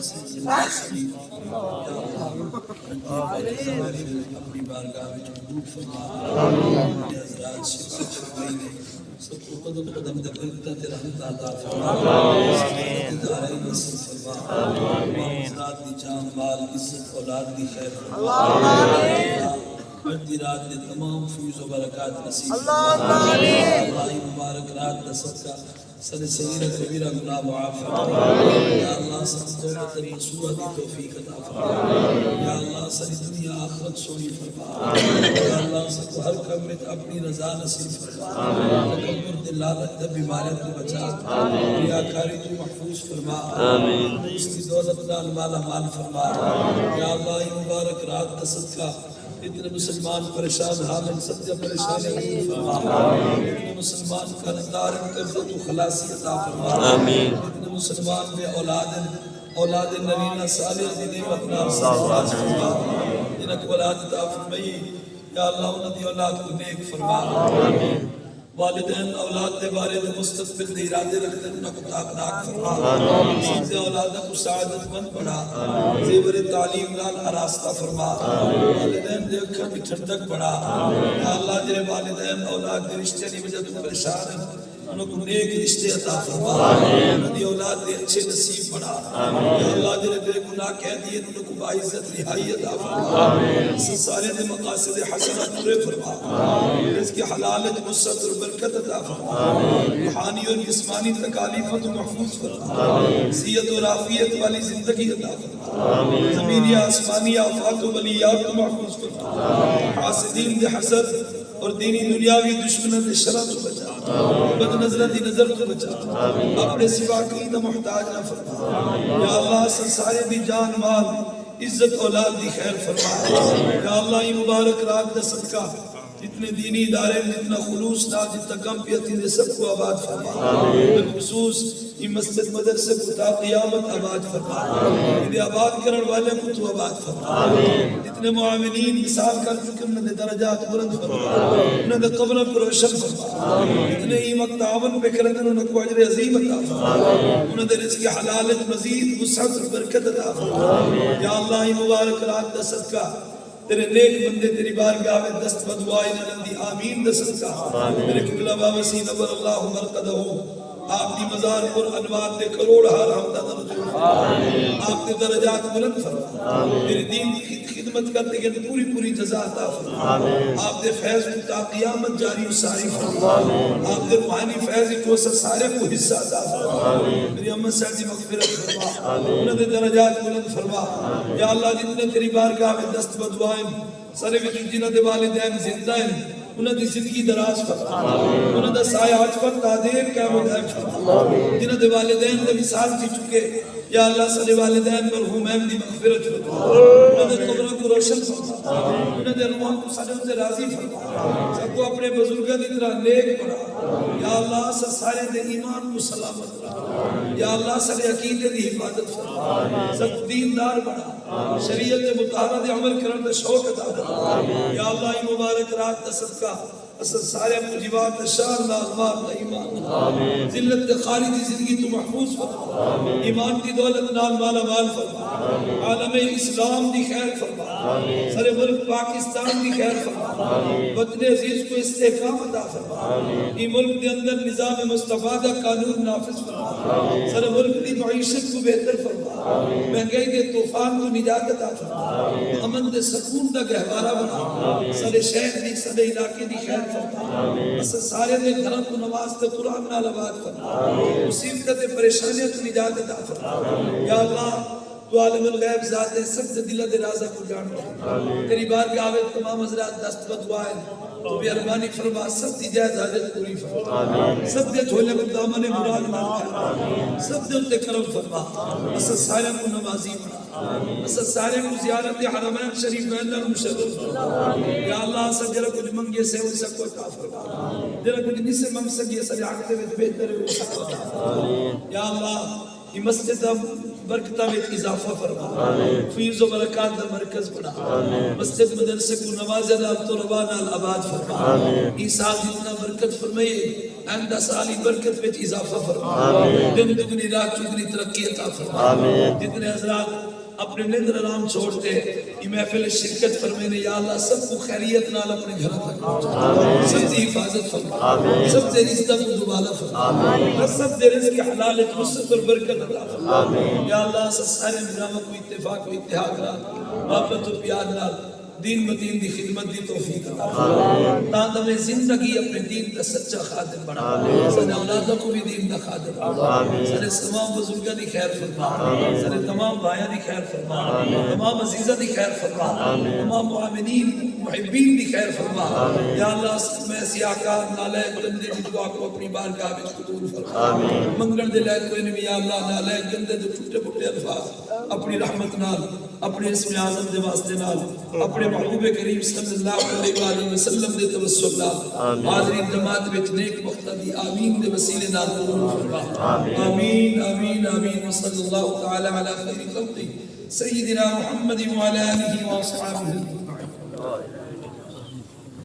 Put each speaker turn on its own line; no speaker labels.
سے شریف اپنی بارگاہ میں قبول فرما حضرات شفا فرمائی دے سب کو قدم قدم دے برکتہ تے رحمت عطا فرما دارین نصیب فرما حضرات دی جان مال عزت اولاد دی خیر فرما بڑھتی رات دے تمام فیض و برکات نصیب فرما اللہ مبارک رات دا صدقہ سن صغیرہ کبیرہ گناہ معاف فرما یا اللہ سن توبت منصورہ دی توفیق عطا فرما یا اللہ سن دنیا آخرت سونی فرما یا اللہ سن کو ہر کم میں اپنی رضا نصیب فرما تکبر دلالت دے بیماریاں تو بچا ریاکاری تو محفوظ فرما اس کی دولت نال مالا مال فرما یا اللہ مبارک رات کا صدقہ اتنے مسلمان پریشان حامل سب پریشانی دور فرما اتنے مسلمان کا ندار قبض تو خلاصی عطا فرما اتنے مسلمان میں اولاد نرینہ صالح دی نعمت نام سرفراز فرما جنک اولاد عطا فرمائی یا اللہ انہوں دی اولاد کو نیک فرما والدین اولاد دے بارے دے مستقبل دے ارادے رکھتے انہوں کو تاقناک فرما سب اولادہ کو سعادت مند بڑھا زیور تعلیم لال آراستہ فرما والدین دے اکھر کی ٹھنڈک بڑھا یا اللہ جرے والدین اولاد دے رشتے نہیں وجہ تو پریشان ہیں انہوں کو نیک رشتے عطا فرما انہوں دی اولاد دے اچھے نصیب بڑھا یا اللہ جرے بے گناہ کہہ دیئے انہوں کو باعزت رہائی عطا فرما سارے دے مقاصد حسنات پورے فرما اس کی حلالت مصد اور برکت عطا فرما روحانی اور جسمانی تکالیفت و محفوظ فرما صحت و عافیت والی زندگی عطا فرما زمینی آسمانی آفات و بلیات کو محفوظ فرما حاسدین دے حسد اور دینی دنیاوی دشمنت شرط تو بچا بد نظرت دی نظر تو بچا اپنے سوا قید محتاج نہ فرما یا اللہ سارے دی جان مال عزت اولاد دی خیر فرما یا اللہ یہ مبارک رات دا صدقہ جتنے دینی ادارے میں جتنا خلوص نہ جتنا کم پیتی دے سب کو آباد فرما بالخصوص یہ مسجد مدرسے کو تا قیامت آباد فرما یہ آباد کرن والے کو تو آباد فرما جتنے معاونین مثال کر چکے انہوں نے درجات بلند فرما انہوں نے قبر پر روشن فرما جتنے ایمک تعاون پہ کرن انہوں نے کو اجر عظیم عطا فرما انہوں نے رزق حلالت مزید وسعت اور برکت عطا فرما یا اللہ یہ مبارک رات دا صدقہ تیرے نیک بندے تیری بارگاہ میں دست بدعائی نلندی آمین دست کا میرے قبلہ بابا سی نور اللہ مرقدہ آپ دی مزار پر انوار دے کروڑ ہار حمدہ درجہ آپ دے درجات بلند فرما میرے دین کی خدمت کرتے گئے پوری جزا عطا فرما آپ دے فیض تا قیامت جاری و ساری فرما آپ دے روحانی فیض کو سارے کو حصہ عطا فرما میری امت سعیدی مغفرت فرما انہوں دے درجات بلند فرما یا اللہ جتنے تیری بارگاہ میں دست بدوائیں سارے وچ جنہ دے والدین زندہ ہیں انہوں دی زندگی دراز فرما انہوں دا سایہ آج پر تعدیر قیامت ہے فرما جنہوں دے والدین دے مثال تھی چکے یا اللہ صلی والدین مرحومین دی مغفرت فرما انہوں دے قبروں کو روشن فرما انہوں دے روحان کو صدر سے راضی فرما سب کو اپنے بزرگہ دی طرح نیک بنا یا اللہ سارے دے ایمان کو سلامت رہا یا اللہ سارے عقیدے دی حفاظت فرما سب دیندار بنا شریعت مطالعہ دے عمل کرن دے شوق عطا فرما یا اللہ مبارک رات دا صدقہ اصل سارے موجبات شان دا اغمار دا ایمان ذلت خالدی زندگی تو محفوظ فرما ایمان کی دولت نال مالا مال فرما عالم اسلام دی خیر فرما سارے ملک پاکستان دی خیر فرما وطن عزیز کو استحکام عطا فرما یہ ملک دے اندر نظام مصطفیٰ دا قانون نافذ فرما سارے ملک دی معیشت کو بہتر فرما مہنگائی دے طوفان کو نجات عطا فرما امن دے سکون دا گہوارہ بنا سارے شہر دی سارے علاقے دی خیر فرما اسے سارے دے گھروں کو نواز تے قرآن نال آباد فرما مصیبت تے پریشانیاں تو نجات عطا فرما یا اللہ تو عالم الغیب ذات سب دل دے رازہ کو جانتا تیری بارگاہ میں تمام حضرات دست بدوائیں تو بھی ارمانی فرما سب دی جائز حاجت پوری فرما سب دے جھولے کو دامن مراد فرما سب دے انتے کرم فرما اسے سارے کو نمازی بنا اسے سارے کو زیارت حرمین شریف میں اللہ مشرف فرما یا اللہ سب جرہ کچھ منگے سے ان سب کو عطا فرما جرہ کچھ نہیں سے منگ سکیے سارے آگتے میں بہتر ہے وہ سب کو عطا فرما یا اللہ یہ مسجد برکتہ میں اضافہ فرما فیض و برکات دا مرکز بنا مسجد مدرسے کو نواز اللہ تو ربانہ العباد فرما عیسیٰ جتنا برکت فرمائے آئندہ سالی برکت میں اضافہ فرما دن دگنی رات چگنی ترقی عطا فرما جتنے حضرات اپنے نیندر آرام چھوڑتے یہ محفل شرکت فرمینے یا اللہ سب کو خیریت نال اپنے گھر تک پہنچا سب کی حفاظت فرما سب دے رزق کو دوبالا فرما سب دے رزق حلال وسعت اور برکت عطا فرما یا اللہ سارے نظام کو اتفاق و اتحاد نال محبت و پیار نال دین مدین دی خدمت دی توفیق عطا فرما تاں ہمیں زندگی اپنے دین کا سچا خادم بنا سارے اولادوں کو بھی دین کا خادم بنا سارے تمام بزرگاں دی خیر فرما سارے تمام بھائیاں دی خیر فرما تمام عزیزاں دی خیر فرما تمام مومنین محبین دی خیر فرما یا اللہ میں ایسی آقا نالے گندے دی دعا کو اپنی بارگاہ میں قبول فرما منگل دے لائق کوئی نہیں یا اللہ نالے گندے دے ٹوٹے پھوٹے الفاظ اپنی رحمت نال اپنے اسم اعظم دے واسطے نال اپنے محبوب کریم صلی اللہ علیہ وآلہ وسلم دے توسل نال حاضرین جماعت وچ نیک مقتدی آمین دے وسیلے نال قبول فرما آمین آمین آمین وصلی اللہ تعالی علی خیر خلقہ سیدنا محمد وعلی آلہ واصحابہ